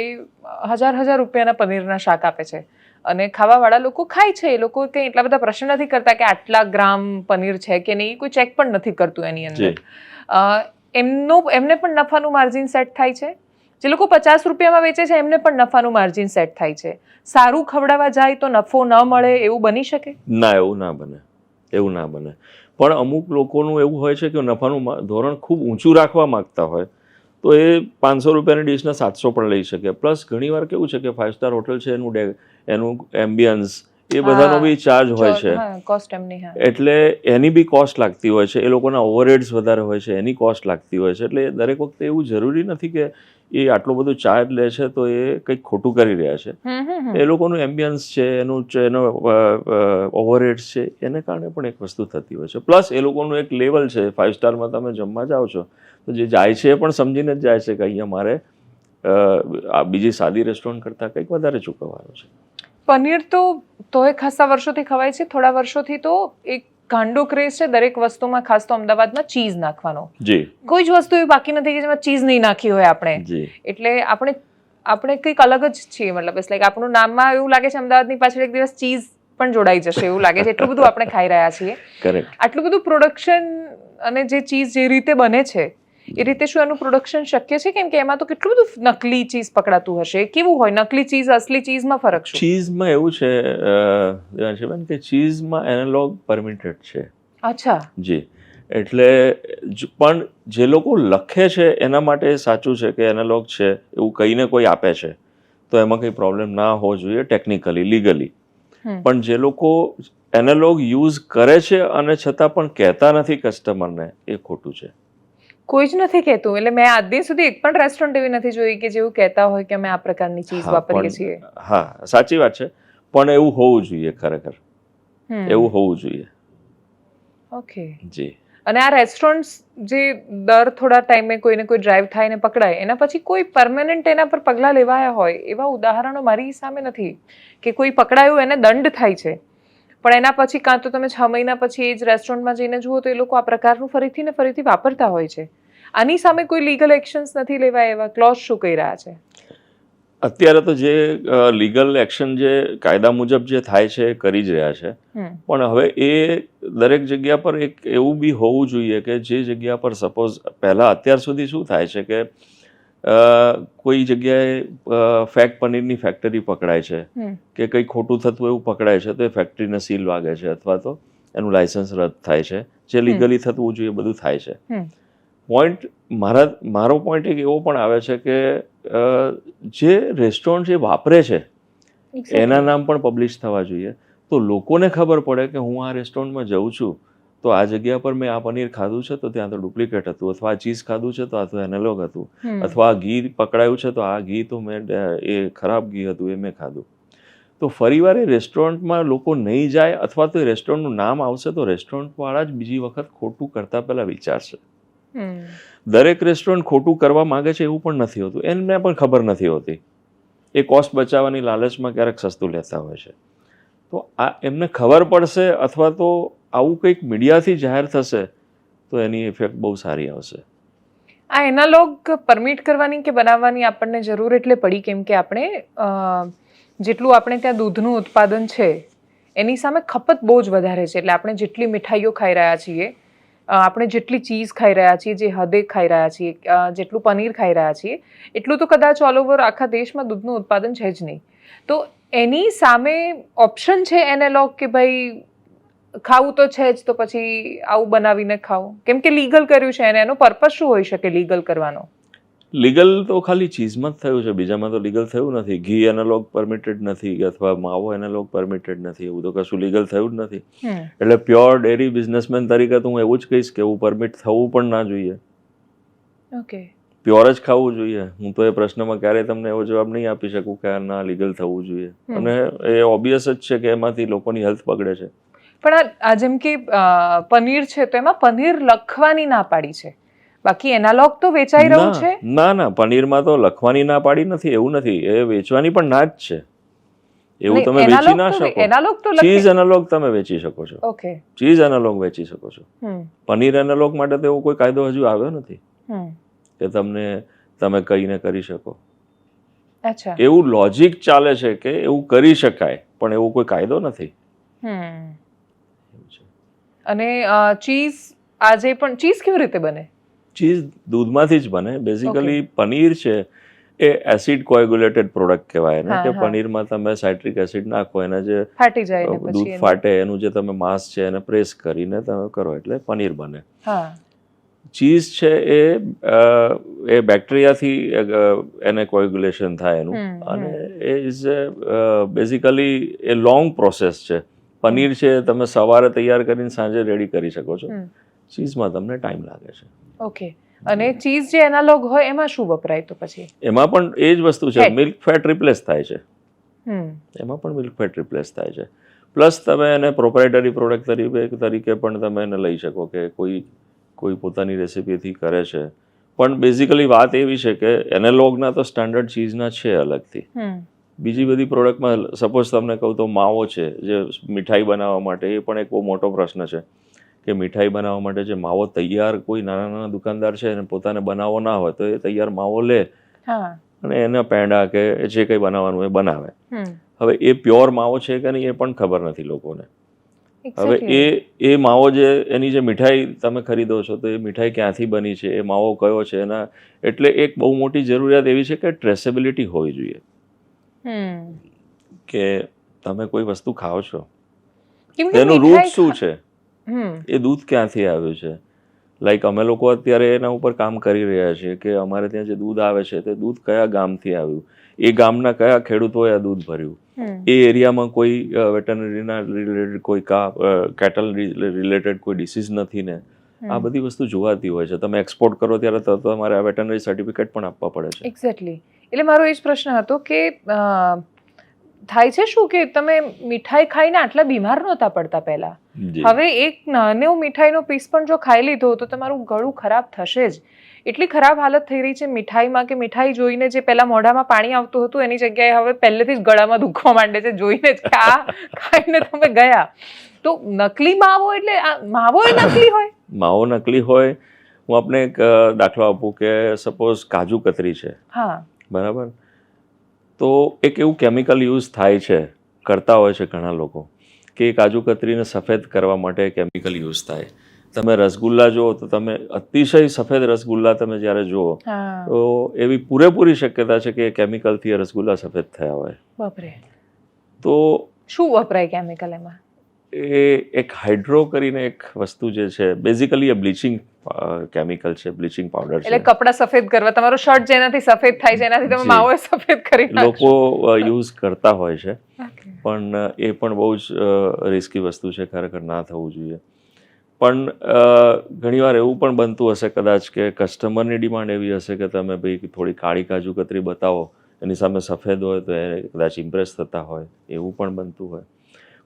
હજાર રૂપિયાના પનીરના શાક આપે છે, અને ખાવાવાળા લોકો ખાય છે. એ લોકો કંઈ એટલા બધા પ્રશ્ન નથી કરતા કે આટલા ગ્રામ પનીર છે કે નહીં, કોઈ ચેક પણ નથી કરતું એની અંદર. એમને પણ નફાનું માર્જિન સેટ થાય છે. જે લોકો 50 રૂપિયામાં વેચે છે એમને પણ નફાનું માર્જિન સેટ થાય છે. સારું ખવડાવવા જાય તો નફો ન મળે એવું બની શકે? ના, એવું ના બને, એવું ના બને. પણ અમુક લોકોનું એવું હોય છે કે નફાનું ધોરણ ખૂબ ઊંચું રાખવા માંગતા હોય તો એ 500 રૂપિયાની ડીશના 700 પણ લઈ શકે. પ્લસ ઘણીવાર કેવું છે કે 5 સ્ટાર હોટલ છે, એનું એમ્બિયન્સ એ બધાનો બી ચાર્જ હોય છે, એટલે એની બી કોસ્ટ લાગતી હોય છે. એ લોકોના ઓવરહેડ્સ વધારે હોય છે, એની કોસ્ટ લાગતી હોય છે. એટલે દરેક વખતે એવું જરૂરી નથી કે એ આટલો બધો ચાર્જ લે છે તો એ કંઈક ખોટું કરી રહ્યા છે. એ લોકોનું એમ્બિયન્સ છે, એનો ઓવરહેડ્સ છે, એને કારણે પણ એક વસ્તુ થતી હોય છે. પ્લસ એ લોકોનું એક લેવલ છે. 5 સ્ટારમાં તમે જમવા જાઓ છો તો જે જાય છે એ પણ સમજીને જ જાય છે કે અહીંયા મારે બીજી સાદી રેસ્ટોરન્ટ કરતાં કંઈક વધારે ચૂકવવાનું છે. પનીર તો એ ખાસા વર્ષોથી ખવાય છે. થોડા વર્ષોથી તો એક ગાંડો ક્રેઝ છે દરેક વસ્તુમાં, ખાસ તો અમદાવાદમાં ચીઝ નાખવાનો. કોઈ જ વસ્તુ એવી બાકી નથી કે જેમાં ચીઝ નહીં નાખી હોય આપણે. એટલે આપણે કંઈક અલગ જ છીએ. મતલબ ઇટ્સ લાઈક આપણું નામમાં એવું લાગે છે અમદાવાદની પાછળ એક દિવસ ચીઝ પણ જોડાઈ જશે એવું લાગે છે, એટલું બધું આપણે ખાઈ રહ્યા છીએ. આટલું બધું પ્રોડક્શન અને જે ચીઝ જે રીતે બને છે એ રીતે શું એનું પ્રોડક્શન શક્ય છે? કેમ કે એમાં તો કેટલું બધું નકલી ચીઝ પકડાતું હશે. કેવું હોય નકલી ચીઝ અસલી ચીઝમાં ફરક શું? ચીઝમાં એવું છે દેવાંશીબેન કે ચીઝમાં એનાલોગ પરમિટેડ છે. અચ્છા. જી, એટલે પણ જે લોકો લખે છે એના માટે સાચું છે કે એનાલોગ છે એવું કહીને કોઈ આપે છે તો એમાં કંઈ પ્રોબ્લેમ ના હોવો જોઈએ ટેકનિકલી, લીગલી. પણ જે લોકો એનાલોગ યુઝ કરે છે અને છતાં પણ કહેતા નથી કસ્ટમરને, એ ખોટું છે. કોઈ જ નથી કહેતું. એટલે મેં આજ દિન સુધી એક પણ રેસ્ટોરન્ટ એવી નથી જોઈ કે જેવું કહેતા હોય કે અમે આ પ્રકારની ચીઝ વાપરીએ છીએ. હા, સાચી વાત છે, પણ એવું હોવું જોઈએ ખરેખર. એવું હોવું જોઈએ. ઓકે. જી. અને આ રેસ્ટોરન્ટ્સ જે દર થોડા ટાઈમે કોઈને કોઈ ડ્રાઈવ થાય ને પકડાય એના પછી કોઈ પરમેનન્ટ એના પર પગલાં લેવાયા હોય એવા ઉદાહરણો મારી સામે નથી કે કોઈ પકડાયું એને દંડ થાય છે પણ એના પછી કાં તો તમે 6 મહિના પછી એ જ રેસ્ટોરન્ટમાં જઈને જુઓ તો એ લોકો આ પ્રકારનું ફરીથી ને ફરીથી વાપરતા હોય છે. આની સામે કોઈ લીગલ એક્શન્સ નથી લેવાય એવા ક્લોઝ શું કહી રહ્યા છે? અત્યારે તો જે લીગલ એક્શન જે કાયદા મુજબ જે થાય છે એ કરી જ રહ્યા છે, પણ હવે એ દરેક જગ્યા પર એક એવું બી હોવું જોઈએ કે જે જગ્યા પર સપોઝ પહેલાં અત્યાર સુધી શું થાય છે કે કોઈ જગ્યાએ ફેક પનીરની ફેક્ટરી પકડાય છે કે કંઈ ખોટું થતું એવું પકડાય છે તો એ ફેક્ટરીને સીલ વાગે છે અથવા તો એનું લાયસન્સ રદ થાય છે, જે લીગલી થતું જોઈએ બધું થાય છે. પોઈન્ટ મારો પોઈન્ટ એક એવો પણ આવે છે કે જે રેસ્ટોરન્ટ જે વાપરે છે એના નામ પણ પબ્લિશ થવા જોઈએ તો લોકોને ખબર પડે કે હું આ રેસ્ટોરન્ટમાં જઉં છું તો આ જગ્યા પર મેં આ પનીર ખાધું છે તો ત્યાં તો ડુપ્લિકેટ હતું, અથવા આ ચીઝ ખાધું છે તો આ તો એનાલોગ હતું, અથવા આ ઘી પકડાયું છે તો આ ઘી તો મેં એ ખરાબ ઘી હતું એ મેં ખાધું. તો ફરીવાર એ રેસ્ટોરન્ટમાં લોકો નહીં જાય અથવા તો એ રેસ્ટોરન્ટનું નામ આવશે તો રેસ્ટોરન્ટવાળા જ બીજી વખત ખોટું કરતા પહેલાં વિચારશે. દરેક રેસ્ટોરન્ટ ખોટું કરવા માંગે છે એવું પણ નથી હોતું, એમને પણ ખબર નથી હોતી. એ કોસ્ટ બચાવવાની લાલચમાં ક્યારેક સસ્તું લેતા હોય છે. તો આ એમને ખબર પડશે અથવા તો આવું કંઈક મીડિયાથી જાહેર થશે તો એની ઇફેક્ટ બહુ સારી આવશે. આ એનાલોગ પરમિટ કરવાની કે બનાવવાની આપણને જરૂર એટલે પડી કેમ કે આપણે જેટલું આપણે ત્યાં દૂધનું ઉત્પાદન છે એની સામે ખપત બહુ જ વધારે છે. એટલે આપણે જેટલી મીઠાઈઓ ખાઈ રહ્યા છીએ, આપણે જેટલી ચીઝ ખાઈ રહ્યા છીએ, જે હદે ખાઈ રહ્યા છીએ, જેટલું પનીર ખાઈ રહ્યા છીએ એટલું તો કદાચ ઓલ ઓવર આખા દેશમાં દૂધનું ઉત્પાદન છે જ નહીં. તો એની સામે ઓપ્શન છે એનાલોગ કે ભાઈ ખાવું તો છે જ તો પછી આવું બનાવીને ખાવું, કેમ કે લીગલ કર્યું છે અને એનો પર્પઝ શું હોઈ શકે લીગલ કરવાનો? લીગલ તો ખાલી ચીઝમાં જ થયું છે, બીજામાં તો લીગલ થયું નથી. ઘી એનાલોગ પરમિટેડ નથી અથવા માવો એનાલોગ પરમિટેડ નથી, એવું તો કશું લીગલ થયું જ નથી. એટલે પ્યોર ડેરી બિઝનેસમેન તરીકે તો હું એવું જ કહીશ કે એવું પરમિટ થવું પણ ના જોઈએ. ઓકે, પ્યોર જ ખાવું જોઈએ. હું તો એ પ્રશ્નમાં ક્યારેય તમને એવો જવાબ નહીં આપી શકું કે ના લીગલ થવું જોઈએ, અને એ ઓબ્વિયસ જ છે કે એમાંથી લોકોની હેલ્થ બગડે છે. પણ આ જેમ કે પનીર છે તો એમાં પનીર લખવાની ના પાડી છે, બાકી એનાલોગ તો વેચાઈ રહ્યું છે. ના, પનીરમાં તો લખવાની ના પાડી નથી, એવું નથી. એ વેચવાની પણ ના જ છે. એવું તમે વેચી ના શકો. એનાલોગ તો ચીઝ એનાલોગ તમે વેચી શકો છો. ઓકે, ચીઝ એનાલોગ વેચી શકો છો. પનીર એનાલોગ માટે તો એવો કોઈ કાયદો હજુ આવ્યો નથી કે તમે કહીને કરી શકો. અચ્છા, એવું લોજિક ચાલે છે કે એવું કરી શકાય પણ એવો કોઈ કાયદો નથી. અને ચીઝ આજે પણ ચીઝ કેવી રીતે બને? ચીઝ દૂધમાંથી જ બને. બેઝિકલી પનીર છે એ એસિડ કોએગ્યુલેટેડ પ્રોડક્ટ કહેવાય ને, કે પનીરમાં તમે સાઇટ્રિક એસિડ નાખો એને જે ફાટી જાય, દૂધ ફાટે એનું જે તમે માંસ છે એને પ્રેસ કરીને તમે કરો એટલે પનીર બને. ચીઝ છે એ બેક્ટેરિયાથી એને કોએગ્યુલેશન થાય એનું, અને એ is basically a long process છે. પનીર છે તમે સવારે તૈયાર કરીને સાંજે રેડી કરી શકો છો, ચીઝમાં તમને ટાઈમ લાગે છે. ઓકે, અને ચીઝ જે એનાલોગ હોય એમાં શું વપરાય? તો પછી એમાં પણ એ જ વસ્તુ છે, મિલ્ક ફેટ રિપ્લેસ થાય છે. એમાં પણ મિલ્ક ફેટ રિપ્લેસ થાય છે. પ્લસ તમે એને પ્રોપ્રાઇટરી પ્રોડક્ટ તરીકે પણ તમે એને લઈ શકો કે કોઈ પોતાની રેસિપીથી કરે છે. પણ બેઝિકલી વાત એવી છે કે એનાલોગના તો સ્ટાન્ડર્ડ ચીઝના છે અલગથી. બીજી બધી પ્રોડક્ટમાં સપોઝ તમને કહું તો માવો છે જે મીઠાઈ બનાવવા માટે, એ પણ એક બહુ મોટો પ્રશ્ન છે કે મીઠાઈ બનાવવા માટે જે માવો તૈયાર કોઈ નાના દુકાનદાર છે અને પોતાને બનાવવો ના હોય તો એ તૈયાર માવો લે અને એના પેંડા કે જે કંઈ બનાવવાનું એ બનાવે. હવે એ પ્યોર માવો છે કે નહીં એ પણ ખબર નથી લોકોને. હવે એ માવો જે એની જે મીઠાઈ તમે ખરીદો છો તો એ મીઠાઈ ક્યાંથી બની છે, એ માવો કયો છે, એના એટલે એક બહુ મોટી જરૂરિયાત એવી છે કે ટ્રેસેબિલિટી હોવી જોઈએ. કે તમે કોઈ વસ્તુ ખાઓ છો એનું રૂટ શું છે, એ દૂધ ક્યાંથી આવ્યું છે. લાઈક અમે લોકો અત્યારે એના ઉપર કામ કરી રહ્યા છીએ કે અમારે ત્યાં જે દૂધ આવે છે તે દૂધ કયા ગામથી આવ્યું, એ ગામના કયા ખેડૂતોએ આ દૂધ ભર્યું, એ એરિયામાં કોઈ વેટરનરીના રિલેટેડ કોઈ કેટલ રિલેટેડ કોઈ ડિસીઝ નથી ને, આ બધી વસ્તુ જોવાતી હોય છે. તમે એક્સપોર્ટ કરો ત્યારે તો તમારે આ વેટરનરી સર્ટિફિકેટ પણ આપવા પડે છે. એક્ઝેક્ટલી. એટલે મારો એ જ પ્રશ્ન હતો કે થાય છે શું કે તમે મીઠાઈ ખાઈને આટલા બીમાર નહોતા પડતા પહેલા, હવે એક નાનો મીઠાઈનો પીસ પણ જો ખાઈ લીધો તો તમારું ગળું ખરાબ થશે જ. એટલી ખરાબ હાલત થઈ રહી છે મીઠાઈમાં કે મીઠાઈ જોઈને જે પહેલા મોઢામાં પાણી આવતું હતું એની જગ્યાએ હવે પહેલેથી જ ગળામાં દુખવા માંડે છે જોઈને જ કે આ ખાઈને તમે ગયા. તો નકલી માવો એટલે માવો એ નકલી હોય? માવો નકલી હોય. હું આપને એક દાખલો આપું કે સપોઝ કાજુ કતરી છે, હા બરાબર, તો એક એવું કેમિકલ યુઝ થાય છે, કરતા હોય છે ઘણા લોકો, કે કાજુ કતરીને સફેદ કરવા માટે કેમિકલ યુઝ થાય. તમે રસગુલ્લા જુઓ તો તમે અતિશય સફેદ રસગુલ્લા તમે જ્યારે જુઓ તો એવી પૂરેપૂરી શક્યતા છે કે કેમિકલથી એ રસગુલ્લા સફેદ થયા હોય. બાપરે. તો શું વપરાય કેમિકલ એમાં? એ એક હાઇડ્રો કરીને એક વસ્તુ જે છે, બેઝિકલી એ બ્લીચિંગ કેમિકલ છે, બ્લીચિંગ પાવડર છે. એટલે કપડાં સફેદ કરવા, તમારો શર્ટ જેનાથી સફેદ થાય છે એનાથી તમે માવો સફેદ કરી નાખો. લોકો યુઝ કરતા હોય છે, પણ એ પણ બહુ જ રિસ્કી વસ્તુ છે, ખરેખર ના થવું જોઈએ. પણ ઘણીવાર એવું પણ બનતું હશે કદાચ કે કસ્ટમરની ડિમાન્ડ એવી હશે કે તમે ભાઈ થોડી કાળી કાજુ કતરી બતાવો, એની સામે સફેદ હોય તો એ કદાચ ઇમ્પ્રેસ થતા હોય, એવું પણ બનતું હોય.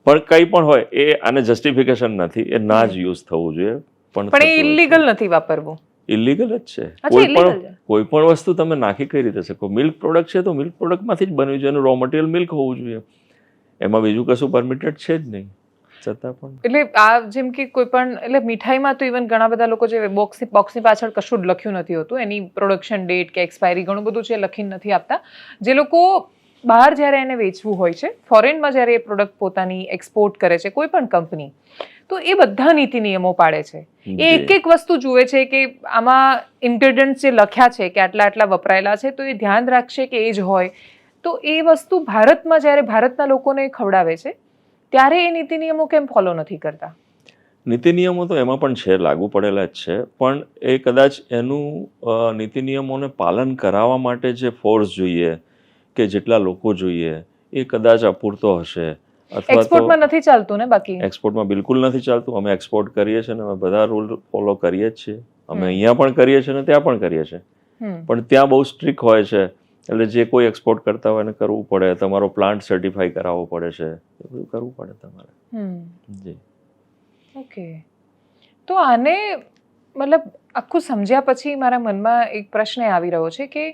પણ કંઈ પણ હોય, એ આને જસ્ટિફિકેશન નથી, એ ના જ યુઝ થવું જોઈએ. પણ એ ઇલીગલ નથી વાપરવું? ઇલીગલ જ છે. કોઈ પણ વસ્તુ તમે નાખી કઈ રીતે શકો? મિલ્ક પ્રોડક્ટ છે તો મિલ્ક પ્રોડક્ટમાંથી જ બનવી જોઈએ, એનું રો મટીરિયલ મિલ્ક હોવું જોઈએ, એમાં બીજું કશું પરમિટેડ છે જ નહીં. છતાં પણ એટલે આ જેમ કે કોઈ પણ, એટલે મીઠાઈમાં તો ઇવન ઘણા બધા લોકો જે બોક્સની પાછળ કશું જ લખ્યું નથી હોતું, એની પ્રોડક્શન ડેટ કે એક્સપાયરી ઘણું બધું છે લખીને નથી આપતા. જે લોકો બહાર જ્યારે એને વેચવું હોય છે, ફોરેનમાં જ્યારે એ પ્રોડક્ટ પોતાની એક્સપોર્ટ કરે છે કોઈ પણ કંપની, તો એ બધા નીતિ નિયમો પાડે છે. એ એક એક વસ્તુ જુએ છે કે આમાં ઇન્ગ્રેડિયન્ટ્સ જે લખ્યા છે કે આટલા આટલા વપરાયેલા છે તો એ ધ્યાન રાખશે કે એ જ હોય. તો એ વસ્તુ ભારતમાં જ્યારે ભારતના લોકોને ખવડાવે છે ત્યારે એ નીતિ નિયમો કેમ ફોલો નથી કરતા? નીતિ નિયમો તો એમાં પણ છે, લાગુ પડેલા જ છે, પણ એ કદાચ એનું નીતિ નિયમોને પાલન કરાવવા માટે જે ફોર્સ જોઈએ કે જેટલા લોકો જોઈએ એ કદાચ અપૂરતો હશે. એક્સપોર્ટમાં નથી ચાલતું ને? બાકી એક્સપોર્ટમાં બિલકુલ નથી ચાલતું. અમે એક્સપોર્ટ કરીએ છીએ ને અમે બધા રૂલ ફોલો કરીએ જ છીએ. અમે અહીંયા પણ કરીએ છીએ ને ત્યાં પણ કરીએ છીએ, પણ ત્યાં બહુ સ્ટ્રિક્ટ હોય છે. એટલે જે કોઈ એક્સપોર્ટ કરતા હોય એને કરવું પડે, તમારો પ્લાન્ટ સર્ટિફાઈ કરાવવો પડે છે, એ બધું કરવું પડે તમારે. જી. ઓકે. તો આને મતલબ આખું સમજ્યા પછી મારા મનમાં એક પ્રશ્ન આવી રહ્યો છે કે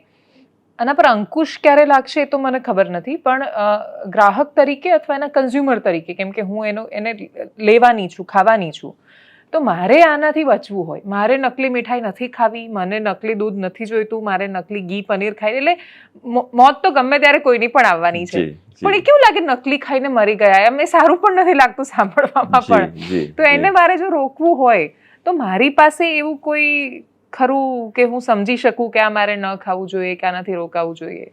આના પર અંકુશ ક્યારે લાગશે એ તો મને ખબર નથી, પણ ગ્રાહક તરીકે અથવા એના કન્ઝ્યુમર તરીકે, કેમ કે હું એને લેવાની છું, ખાવાની છું, તો મારે આનાથી બચવું હોય, મારે નકલી મીઠાઈ નથી ખાવી, મને નકલી દૂધ નથી જોઈતું, મારે નકલી ઘી પનીર ખાઈ, એટલે મોત તો ગમે ત્યારે કોઈની પણ આવવાની છે, પણ એ કેવું લાગે નકલી ખાઈને મરી ગયા, એમને સારું પણ નથી લાગતું સાંભળવામાં પણ. તો એને મારે જો રોકવું હોય તો મારી પાસે એવું કોઈ ખરું કે હું સમજી શકું કે આ મારે ન ખાવું જોઈએ કે આનાથી રોકાવું જોઈએ?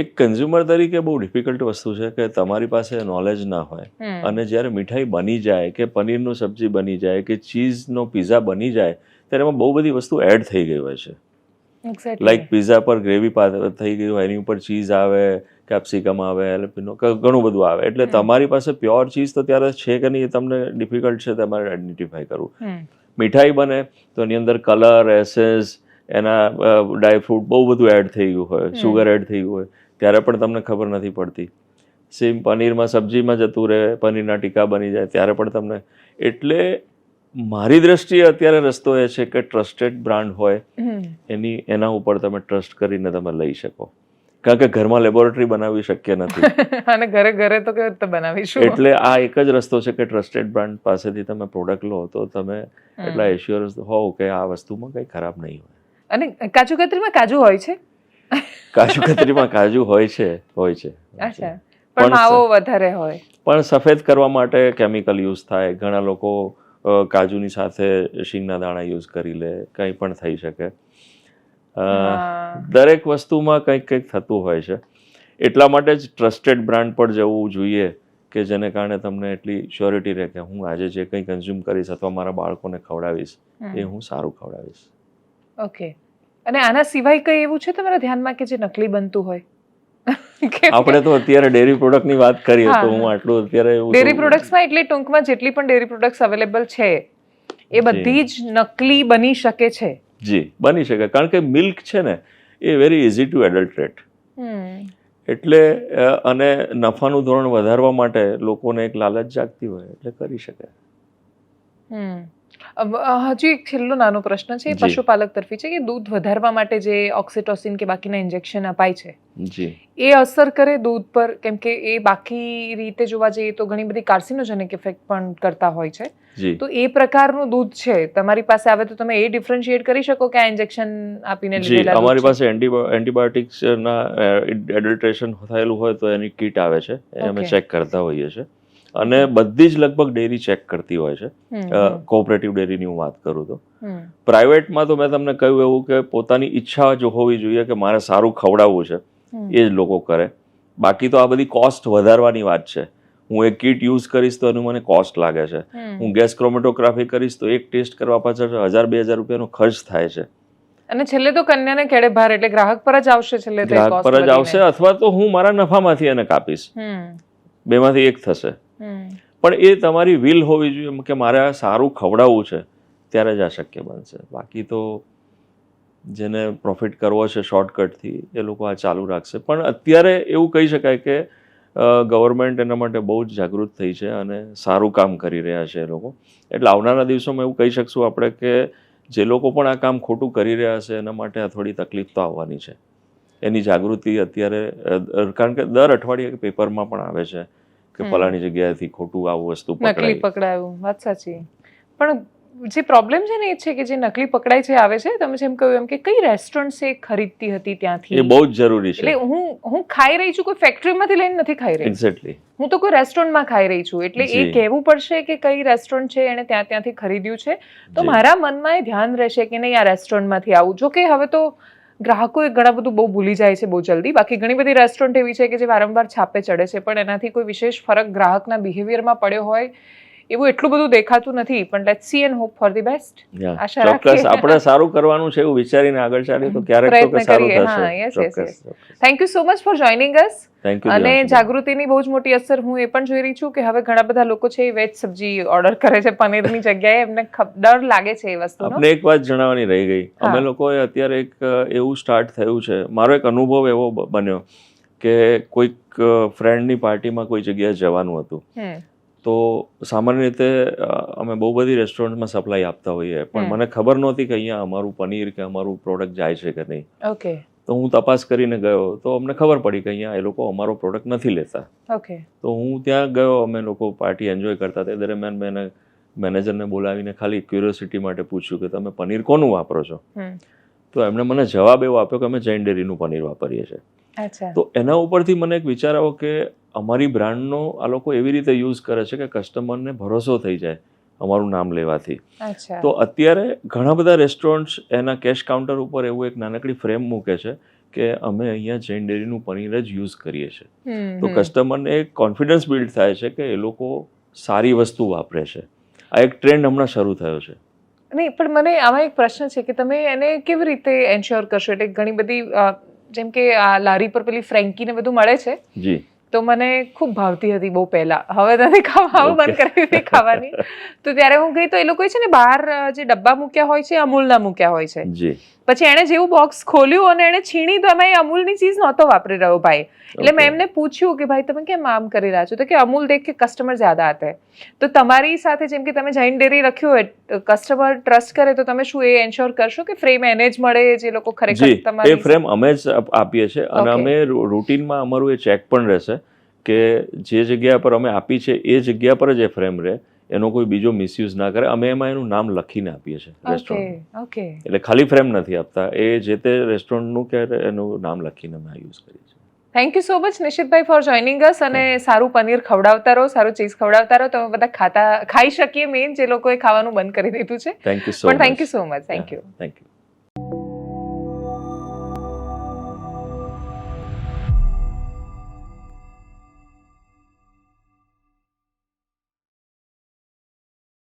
એક કન્ઝ્યુમર તરીકે બહુ ડિફિકલ્ટ વસ્તુ છે કે તમારી પાસે નોલેજ ના હોય અને જ્યારે મીઠાઈ બની જાય કે પનીરનું સબ્જી બની જાય કે ચીઝનો પિઝા બની જાય ત્યારે એમાં બહુ બધી વસ્તુ એડ થઈ ગઈ હોય છે. લાઈક પિઝા પર ગ્રેવી થઈ ગઈ હોય, એની ઉપર ચીઝ આવે, કેપ્સિકમ આવે, ઘણું બધું આવે, એટલે તમારી પાસે પ્યોર ચીઝ તો ત્યારે છે કે નહીં એ તમને ડિફિકલ્ટ છે તમારે આઈડેન્ટિફાઈ કરવું. મીઠાઈ બને તો એની અંદર કલર, એસેન્સ, એના ડ્રાયફ્રૂટ બહુ બધું એડ થઈ ગયું હોય, શુગર એડ થઈ ગયું હોય, ત્યારે પણ તમને ખબર નથી પડતી. સેમ પનીરમાં સબ્જીમાં જતું રહે, પનીરના ટીકા બની જાય ત્યારે પણ તમને. એટલે મારી દ્રષ્ટિએ અત્યારે રસ્તો એ છે કે ટ્રસ્ટેડ બ્રાન્ડ હોય એના ઉપર તમે ટ્રસ્ટ કરીને તમે લઈ શકો, કારણ કે ઘરમાં લેબોરેટરી બનાવવી શક્ય નથી અને ઘરે ઘરે તો કેવી રીતે બનાવીશું? એટલે આ એક જ રસ્તો છે કે ટ્રસ્ટેડ બ્રાન્ડ પાસેથી તમે પ્રોડક્ટ લો તો તમે એટલા એશ્યોરન્સ હોવ કે આ વસ્તુમાં કંઈ ખરાબ નહીં હોય. અને કાજુ કતરીમાં કાજુ હોય છે? કાજુ કતરીમાં કાજુ હોય છે. અચ્છા, પણ માવો વધારે હોય? પણ સફેદ કરવા માટે કેમિકલ યુઝ થાય. ઘણા લોકો કાજુની સાથે શીંગના દાણા યુઝ કરી લે, કંઈ પણ થઈ શકે. દરેક વસ્તુમાં કંઈક કંઈક થતું હોય છે. એટલા માટે જ ટ્રસ્ટેડ બ્રાન્ડ પર જવું જોઈએ કે જેને કારણે તમને એટલી શ્યોરિટી રહે કે હું આજે જે કંઈ કન્ઝ્યુમ કરીશ અથવા મારા બાળકોને ખવડાવીશ એ હું સારું ખવડાવીશ. ઓકે. અને આના સિવાય કંઈ એવું છે તમારા ધ્યાનમાં કે જે નકલી બનતું હોય? આપણે તો અત્યારે ડેરી પ્રોડક્ટની વાત કરીએ તો હું આટલું અત્યારે ડેરી પ્રોડક્ટ્સમાં એટલે ટૂંકમાં જેટલી પણ ડેરી પ્રોડક્ટ્સ અવેલેબલ છે એ બધી જ નકલી બની શકે છે. જી, બની શકે, કારણ કે મિલ્ક છે ને એ વેરી ઇઝી ટુ એડલ્ટરેટ. એટલે અને નફાનું ધોરણ વધારવા માટે લોકોને એક લાલચ જાગતી હોય એટલે કરી શકે. હજી એક છેલ્લો નાનો પ્રશ્ન છે, પશુપાલક તરફી છે, કે દૂધ વધારવા માટે જે ઓક્સિટોસિન કે બાકીના ઇન્જેક્શન અપાય છે જી, એ અસર કરે દૂધ પર? કેમ કે એ બાકી રીતે જોવા જઈએ તો ઘણી બધી કાર્સિનોજેનિક ઇફેક્ટ પણ કરતા હોય છે. તો એ પ્રકારનું દૂધ છે તમારી પાસે આવે તો તમે એ ડિફરન્શિએટ કરી શકો કે આ ઇન્જેક્શન આપીને લીધેલા? અમારી પાસે એન્ટીબાયોટિક્સના એડલ્ટ્રેશન થયેલું હોય તો એની કીટ આવે છે, અમે ચેક કરતા હોઈએ છીએ. અને બધી જ લગભગ ડેરી ચેક કરતી હોય છે. કોઓપરેટિવ ડેરીની હું વાત કરું તો. પ્રાઇવેટમાં તો મેં તમને કહ્યું એવું કે પોતાની ઈચ્છા જો હોવી જોઈએ કે મારે સારું ખવડાવવું છે એ જ લોકો કરે. બાકી તો આ બધી કોસ્ટ વધારવાની વાત છે. હું એક કીટ યુઝ કરીશ તો એનું મને કોસ્ટ લાગે છે. હું ગેસ ક્રોમેટોગ્રાફી કરીશ તો એક ટેસ્ટ કરવા પાછળ 1000-2000 રૂપિયાનો ખર્ચ થાય છે. અને છેલ્લે તો કન્યાને કેડે ભાર, એટલે ગ્રાહક પર જ આવશે. છેલ્લે ગ્રાહક પર જ આવશે, અથવા તો હું મારા નફામાંથી એને કાપીશ. બેમાંથી એક થશે. પણ એ તમારી વિલ હોવી જોઈએ કે મારે આ સારું ખવડાવવું છે, ત્યારે જ આ શક્ય બનશે. બાકી તો જેને પ્રોફિટ કરવો છે શોર્ટકટથી એ લોકો આ ચાલુ રાખશે. પણ અત્યારે એવું કહી શકાય કે ગવર્મેન્ટ એના માટે બહુ જ જાગૃત થઈ છે અને સારું કામ કરી રહ્યા છે એ લોકો. એટલે આવનારા દિવસોમાં એવું કહી શકશું આપણે કે જે લોકો પણ આ કામ ખોટું કરી રહ્યા છે એના માટે આ થોડી તકલીફ તો આવવાની છે. એની જાગૃતિ અત્યારે, કારણ કે દર અઠવાડિયે પેપરમાં પણ આવે છે કે ફલાણી જગ્યાએથી ખોટું આવું વસ્તુ નકલી પકડાયું. વાત સાચી. પણ જે પ્રોબ્લેમ છે ને એ છે કે જે નકલી પકડાય છે આવે છે, તમે જેમ કહ્યું એમ કે કઈ રેસ્ટોરન્ટ છે ખરીદતી હતી ત્યાંથી, એ બહુ જ જરૂરી છે. એટલે હું ખાઈ રહી છું, કોઈ ફેક્ટરીમાંથી લઈને નથી ખાઈ રહી. એક્ઝેક્ટલી. હું તો કોઈ રેસ્ટોરન્ટમાં ખાઈ રહી છું. એટલે એ કહેવું પડશે કે કઈ રેસ્ટોરન્ટ છે એને ત્યાંથી ખરીદ્યું છે તો મારા મનમાં એ ધ્યાન રહેશે કે નહીં આ રેસ્ટોરન્ટમાંથી આવું. જો કે હવે તો ગ્રાહકો એ ઘણા બધું બહુ ભૂલી જાય છે બહુ જલ્દી. બાકી ઘણી બધી રેસ્ટોરન્ટ એવી છે કે જે વારંવાર છાપે ચડે છે પણ એનાથી કોઈ વિશેષ ફરક ગ્રાહકના બિહેવિયરમાં પડ્યો હોય એવું એટલું બધું દેખાતું નથી. પણ let's see and hope for the best. આશા રાખીએ આપણે સારું કરવાનું છે એવું વિચારીને આગળ ચાલીએ તો ક્યારેક તો સારું થશે. Thank you so much for joining us. અને જાગૃતિની બહુ જ મોટી અસર હું એ પણ જોઈ રહી છું કે હવે ઘણા બધા લોકો છે વેજ સબ્જી ઓર્ડર કરે છે પનીરની જગ્યાએ. એમને ડર લાગે છે એ વસ્તુનો. આપણે એક વાત જણાવવાની રહી ગઈ. અમે લોકોએ અત્યારે એક એવું સ્ટાર્ટ થયું છે, મારો એક અનુભવ એવો બન્યો કે કોઈક ફ્રેન્ડની પાર્ટીમાં કોઈ જગ્યાએ જવાનું હતું. તો સામાન્ય રીતે અમે બહુ બધી રેસ્ટોરન્ટમાં સપ્લાય આપતા હોઈએ પણ મને ખબર નહોતી કે અહીંયા અમારું પનીર કે અમારું પ્રોડક્ટ જાય છે કે નહીં. ઓકે. તો હું તપાસ કરીને ગયો તો અમને ખબર પડી કે અહીંયા એ લોકો અમારો પ્રોડક્ટ નથી લેતા. ઓકે. તો હું ત્યાં ગયો, અમે લોકો પાર્ટી એન્જોય કરતા. તે દરમિયાન મેં મેનેજરને બોલાવીને ખાલી ક્યુરિયોસિટી માટે પૂછ્યું કે તમે પનીર કોનું વાપરો છો? તો એમણે મને જવાબ એવો આપ્યો કે અમે જૈન ડેરીનું પનીર વાપરીએ છીએ. તો એના ઉપરથી મને એક વિચાર આવ્યો કે અમારી બ્રાન્ડનો આ લોકો એવી રીતે યુઝ કરે છે કે કસ્ટમરને ભરોસો થઈ જાય અમારું નામ લેવાથી. તો અત્યારે ઘણા બધા રેસ્ટોરન્ટ્સ એના કેશ કાઉન્ટર ઉપર એવું એક નાનકડી ફ્રેમ મૂકે છે કે અમે અહીંયા જૈન ડેરીનું પનીર જ યુઝ કરીએ છીએ. તો કસ્ટમરને એક કોન્ફિડન્સ બિલ્ડ થાય છે કે એ લોકો સારી વસ્તુ વાપરે છે. આ એક ટ્રેન્ડ હમણાં શરૂ થયો છે. નહીં, પણ મને આમાં એક પ્રશ્ન છે કે તમે એને કેવી રીતે એન્શ્યોર કરશો? એટલે ઘણી બધી જેમ કે આ લારી પર પેલી ફ્રેન્કી ને બધું મળે છે, જી, તો મને ખૂબ ભાવતી હતી બહુ પહેલા. હવે નથી ખાવાનું બંધ કરી દીધી ખાવાની. તો ત્યારે હું ગઈ તો એ લોકોએ છે ને બહાર જે ડબ્બા મૂક્યા હોય છે અમૂલના મૂક્યા હોય છે. જી. પછી એણે જેવું બોક્સ ખોલ્યું અને એણે છીણી તો એમાં અમૂલની ચીઝ નહોતો વાપરી રહ્યો ભાઈ. એટલે મેં એમને પૂછ્યું કે ભાઈ તમે કેમ આમ કરી રહ્યા છો? તો કે અમૂલ દેખ કે કસ્ટમર જ્યાદા આતે. તો તમારી સાથે જેમ કે તમે જૈન ડેરી લખ્યું હોય, કસ્ટમર ટ્રસ્ટ કરે તો તમે શું એ એન્શ્યોર કરશો કે ફ્રેમ એને જ મળે જે લોકો ખરેખર તમારી? એ ફ્રેમ અમે જ આપીએ છીએ અને અમે રૂટીનમાં અમારું એ ચેક પણ રહેશે કે જે જગ્યા પર અમે આપી છે એ જગ્યા પર જ એ ફ્રેમ રહે, એનો કોઈ બીજો મિસયુઝ ના કરે. અમે એમાં એનું નામ લખીને આપીએ છીએ રેસ્ટોરન્ટ. એટલે ખાલી ફ્રેમ નથી આપતા, એ જે તે રેસ્ટોરન્ટનું કે એનું નામ લખીને અમે યુઝ કરીએ છીએ. થેન્ક યુ સો મચ નિશિતભાઈ ફોર જોઈનિંગ અસ. અને સારું પનીર ખવડાવતા રહો, સારું ચીઝ ખવડાવતા રહો, તમે બધા ખાઈ શકીએ. મેઇન જે લોકોએ ખાવાનું બંધ કરી દીધું છે. Thank you so much. પણ thank you so much. Thank you. Thank you.